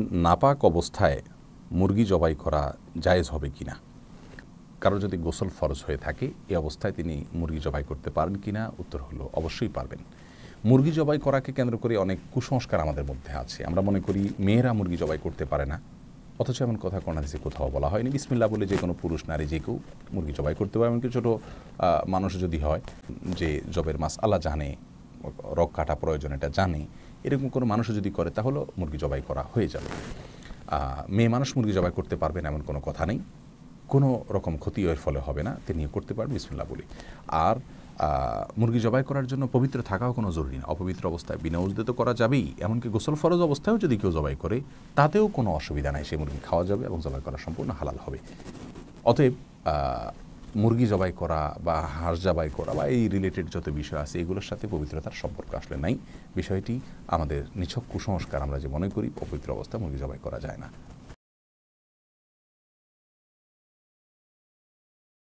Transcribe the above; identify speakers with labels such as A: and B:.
A: নাপাক অবস্থায় মুরগি জবাই করা জায়েজ হবে কিনা, কারো যদি গোসল ফরজ হয়ে থাকে এই অবস্থায় তিনি মুরগি জবাই করতে পারেন কিনা, উত্তর হলো অবশ্যই পারবেন। মুরগি জবাই করাকে কেন্দ্র করে অনেক কুসংস্কার আমাদের মধ্যে আছে। আমরা মনে করি মেয়েরা মুরগি জবাই করতে পারে না, অথচ এমন কথা কোন হাদিসে কোথাও বলা হয়নি। বিসমিল্লাহ বলে যে কোনো পুরুষ নারী যে কেউ মুরগি জবাই করতে পারে। এমনকি ছোটো মানুষ যদি হয় যে জবের মাসআলা জানে, রগ কাটা প্রয়োজন এটা জানে, এরকম কোনো মানুষ যদি করে তাহলে মুরগি জবাই করা হয়ে যাবে। মেয়ে মানুষ মুরগি জবাই করতে পারবেন এমন কোনো কথা নেই, কোনো রকম ক্ষতি এর ফলে হবে না, তিনি করতে পারবেন বিসমিল্লাহ বলি। আর মুরগি জবাই করার জন্য পবিত্র থাকাও কোনো জরুরি না। অপবিত্র অবস্থায় বিনা উজদে তো করা যাবেই, এমনকি গোসল ফরজ অবস্থায়ও যদি কেউ জবাই করে তাতেও কোনো অসুবিধা নাই, সেই মুরগি খাওয়া যাবে এবং জবাই করা সম্পূর্ণ হালাল হবে। অতএব মুরগি জবাই করা বা হাঁস জবাই করা বা এই রিলেটেড যত বিষয় আছে এগুলোর সাথে পবিত্রতার সম্পর্ক আসলে নাই। বিষয়টি আমাদের নিছক কুসংস্কার, আমরা যে মনে করি অপবিত্র অবস্থায় মুরগি জবাই করা যায় না।